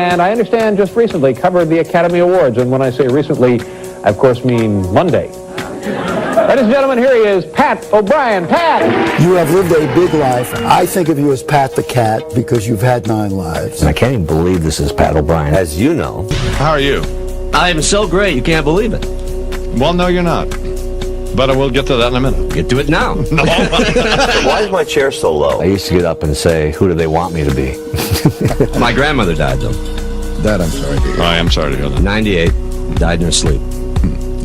and I understand just recently covered the Academy Awards. And when I say recently, I of course mean Monday. Ladies and gentlemen, here he is, Pat O'Brien. Pat! You have lived a big life. I think of you as Pat the Cat because you've had 9 lives. And I can't even believe this is Pat O'Brien. As you know. How are you? I am so great, you can't believe it. Well, no, you're not. But we'll get to that in a minute. Get to it now. No. Why is my chair so low? I used to get up and say, who do they want me to be? My grandmother died, though. That I'm sorry to hear. I am sorry to hear that. 98, died in her sleep.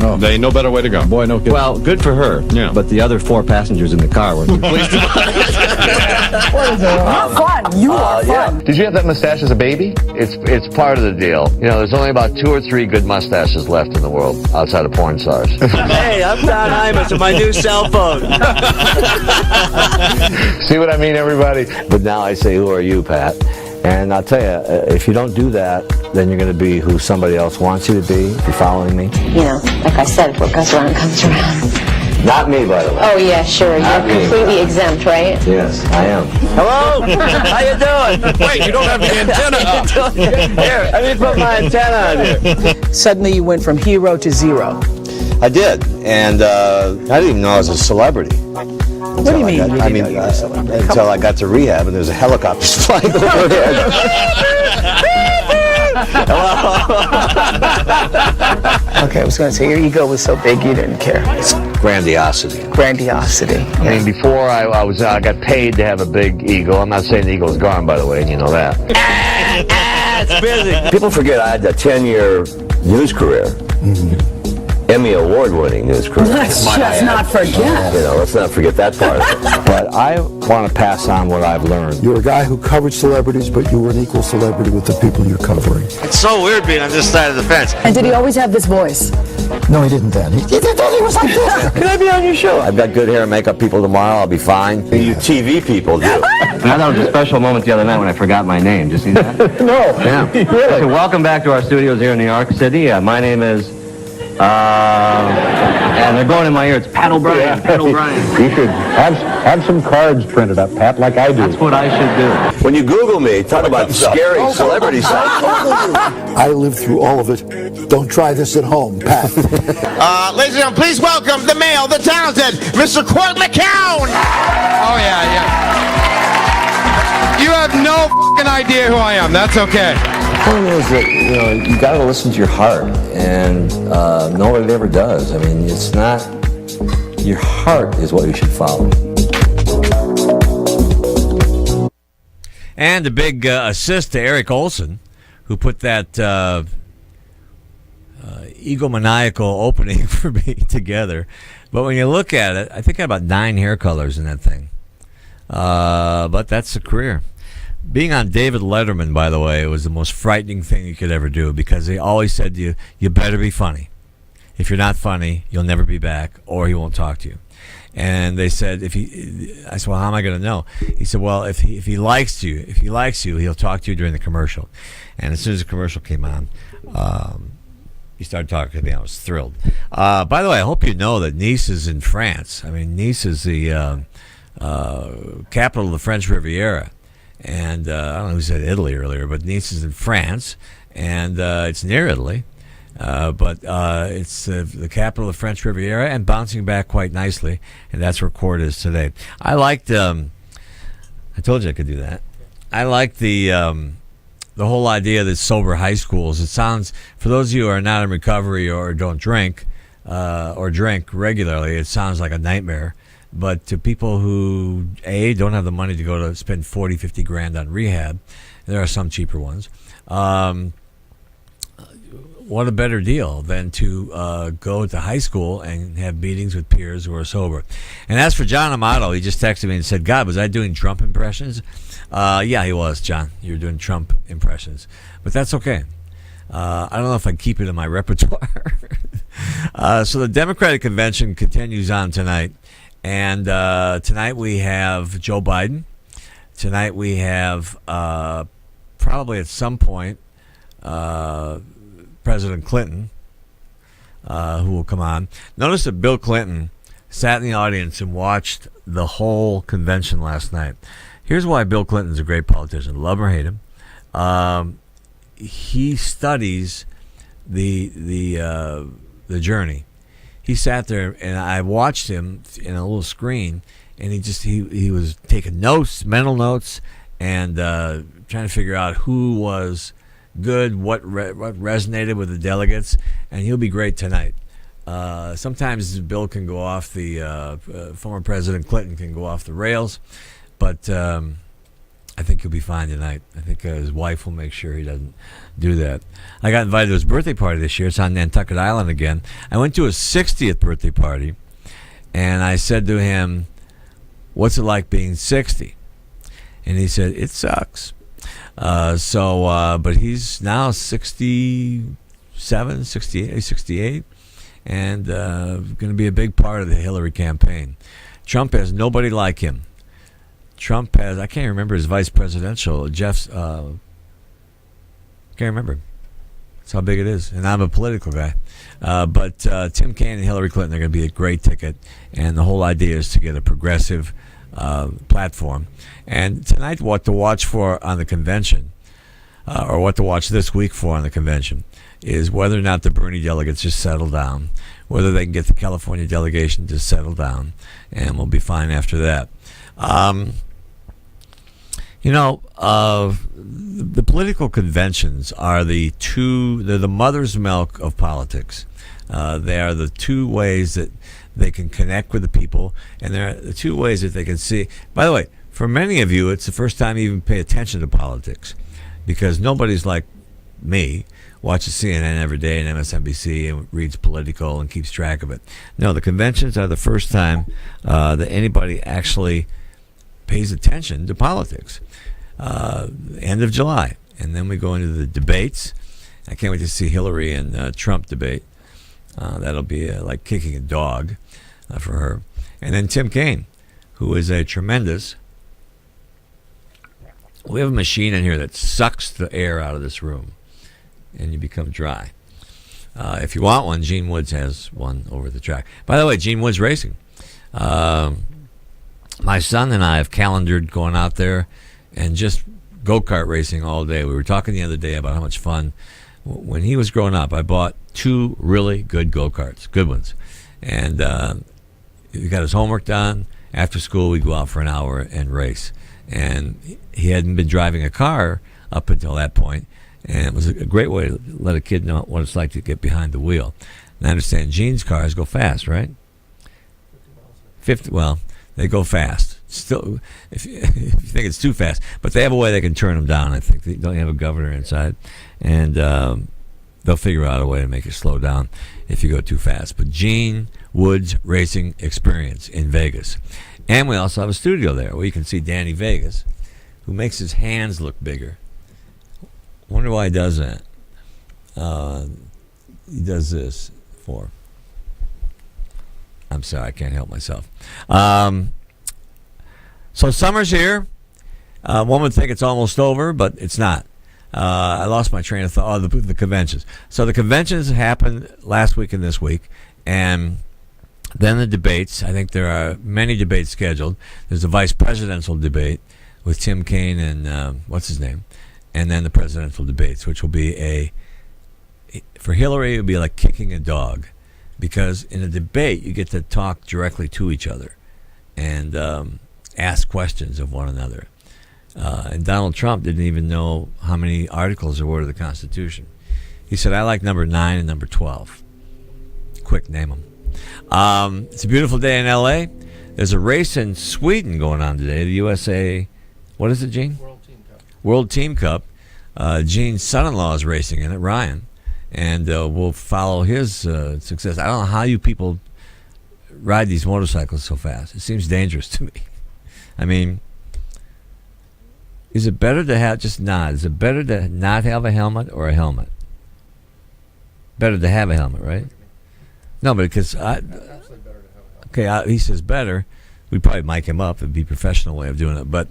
Oh. There ain't no better way to go. Boy, no kidding. Well, good for her. Yeah. But the other 4 passengers in the car were pleased about it. You're fun. You are fun. Did you have that mustache as a baby? It's part of the deal. You know, there's only about 2 or 3 good mustaches left in the world outside of porn stars. Hey, I'm Don Imus with my new cell phone. See what I mean, everybody? But now I say, who are you, Pat? And I'll tell you, if you don't do that, then you're going to be who somebody else wants you to be, if you're following me. You know, like I said, what goes around comes around. Not me, by the way. Oh, yeah, sure. Not You're me. completely exempt, right? Yes, I am. Hello? How you doing? Wait, you don't have the antenna up. Here, let me put my antenna on here. Suddenly you went from hero to zero. I did, and I didn't even know I was a celebrity. What do you mean? Until I got to rehab, and there was a helicopter flying overhead. Okay, I was going to say your ego was so big you didn't care. Grandiosity. Grandiosity. I mean, before I got paid to have a big ego. I'm not saying the ego's gone, by the way, and you know that. It's busy. People forget I had a 10-year news career. Mm-hmm. Emmy award-winning news career. Let's just not forget. You know, let's not forget that part of it. But I want to pass on what I've learned. You're a guy who covered celebrities, but you were an equal celebrity with the people you're covering. It's so weird being on this side of the fence. And did he always have this voice? No, he didn't then. He was like this. Can I be on your show? I've got good hair and makeup people tomorrow. I'll be fine. You TV people do. I thought it was a special moment the other night when I forgot my name. Did you see that? No. Yeah. Really? Welcome back to our studios here in New York City. My name is... and they're going in my ear. It's Pat O'Brien. Yeah. Pat O'Brien. You should have some cards printed up, Pat, like I do. That's what I should do. When you Google me, talk about scary celebrity stuff. I lived through all of it. Don't try this at home, Pat. Ladies and gentlemen, please welcome the male, the talented, Mr. Court McCown. Oh, yeah. You have no fucking idea who I am. That's okay. The point is that, you got to listen to your heart, and nobody ever does. I mean, it's not... Your heart is what you should follow. And a big assist to Eric Olson, who put that egomaniacal opening for me together. But when you look at it, I think I had about 9 hair colors in that thing. But that's a career. Being on David Letterman, by the way, was the most frightening thing you could ever do, because he always said to you, you better be funny. If you're not funny, you'll never be back, or he won't talk to you. And they said, I said, well, how am I going to know? He said, well, if he likes you, he'll talk to you during the commercial. And as soon as the commercial came on, he started talking to me. I was thrilled. By the way, I hope you know that Nice is in France. I mean, Nice is the capital of the French Riviera. And I don't know who said Italy earlier, but Nice is in France, and it's near Italy. But it's the capital of the French Riviera, and bouncing back quite nicely, and that's where Court is today. I liked, I told you I could do that. I like the whole idea that sober high schools. It sounds, for those of you who are not in recovery or don't drink, or drink regularly, it sounds like a nightmare. But to people who, A, don't have the money to go to spend 40, 50 grand on rehab, there are some cheaper ones, what a better deal than to go to high school and have meetings with peers who are sober. And as for John Amato, he just texted me and said, God, was I doing Trump impressions? Yeah, he was, John. You were doing Trump impressions. But that's okay. I don't know if I keep it in my repertoire. So the Democratic Convention continues on tonight. And tonight we have Joe Biden. Tonight we have probably at some point President Clinton, who will come on. Notice that Bill Clinton sat in the audience and watched the whole convention last night. Here's why Bill Clinton's a great politician. Love him or hate him. he studies the journey. He sat there, and I watched him in a little screen, and he was taking notes, mental notes, and trying to figure out who was good, what resonated with the delegates, and he'll be great tonight. Sometimes Bill can go off former President Clinton can go off the rails, but I think he'll be fine tonight. I think his wife will make sure he doesn't do that. I got invited to his birthday party this year. It's on Nantucket Island again. I went to his 60th birthday party, and I said to him, "What's it like being 60?" And he said, "It sucks." But he's now 67, 68, and going to be a big part of the Hillary campaign. Trump has nobody like him. Trump has, I can't remember his vice presidential, Jeff's, can't remember. That's how big it is. And I'm a political guy. But Tim Kaine and Hillary Clinton are going to be a great ticket. And the whole idea is to get a progressive platform. And tonight, what to watch for on the convention, or what to watch this week for on the convention, is whether or not the Bernie delegates just settle down, whether they can get the California delegation to settle down, and we'll be fine after that. The political conventions are they're the mother's milk of politics. They are the two ways that they can connect with the people, and they're the two ways that they can see. By the way, for many of you, it's the first time you even pay attention to politics, because nobody's like me, watches CNN every day and MSNBC and reads Politico and keeps track of it. No, the conventions are the first time that anybody actually pays attention to politics. End of July. And then we go into the debates. I can't wait to see Hillary and Trump debate. That'll be like kicking a dog for her. And then Tim Kaine, who is a tremendous... We have a machine in here that sucks the air out of this room, and you become dry. If you want one, Gene Woods has one over the track. By the way, Gene Woods Racing. My son and I have calendared going out there and just go-kart racing all day. We were talking the other day about how much fun. When he was growing up, I bought 2 really good go-karts, good ones. And he got his homework done. After school, we'd go out for an hour and race. And he hadn't been driving a car up until that point, and it was a great way to let a kid know what it's like to get behind the wheel. And I understand Gene's cars go fast, right? 50. Well, they go fast. Still, if you think it's too fast, but they have a way they can turn them down. I think they don't have a governor inside, and they'll figure out a way to make it slow down if you go too fast. But Gene Woods Racing Experience in Vegas. And we also have a studio there where you can see Danny Vegas, who makes his hands look bigger. Wonder why he does that. He does this for... I'm sorry, I can't help myself. So summer's here. One would think it's almost over, but it's not. I lost my train of thought. The conventions. So the conventions happened last week and this week, and then the debates. I think there are many debates scheduled. There's a vice presidential debate with Tim Kaine and what's his name, and then the presidential debates, which will be for Hillary, it would be like kicking a dog, because in a debate you get to talk directly to each other and ask questions of one another. And Donald Trump didn't even know how many articles there were to the Constitution. He said, "I like number 9 and number 12. Quick, name them. It's a beautiful day in L.A. There's a race in Sweden going on today. The USA, what is it, Gene? World Team Cup. Gene's son-in-law is racing in it, Ryan, and we'll follow his success. I don't know how you people ride these motorcycles so fast. It seems dangerous to me. I mean, is it better to have, just nod, is it better to not have a helmet or a helmet? Better to have a helmet, right? No, but because he says better. We'd probably mic him up. It'd be a professional way of doing it. But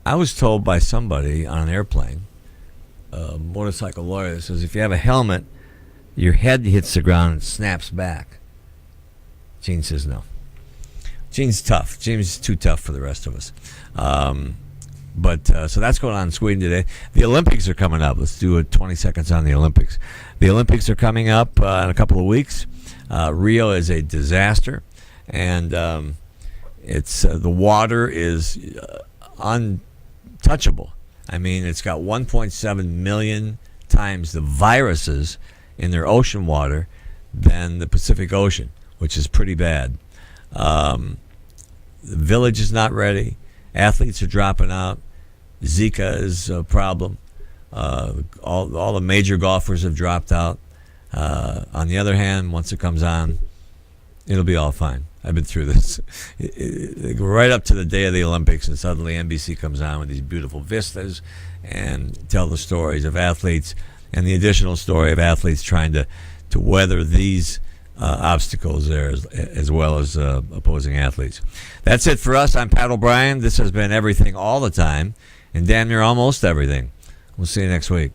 I was told by somebody on an airplane, a motorcycle lawyer, that says if you have a helmet, your head hits the ground and snaps back. Gene says no. Gene's tough. Gene's too tough for the rest of us. But so that's going on in Sweden today. The Olympics are coming up. Let's do 20 seconds on the Olympics. The Olympics are coming up in a couple of weeks. Rio is a disaster, and it's the water is untouchable. I mean, it's got 1.7 million times the viruses in their ocean water than the Pacific Ocean, which is pretty bad. The village is not ready. Athletes are dropping out. Zika is a problem. All the major golfers have dropped out. On the other hand, once it comes on, it'll be all fine. I've been through this. Right up to the day of the Olympics, and suddenly NBC comes on with these beautiful vistas and tell the stories of athletes and the additional story of athletes trying to weather these obstacles there as well as opposing athletes. That's it for us. I'm Pat O'Brien. This has been Everything All the Time and damn near almost everything. We'll see you next week.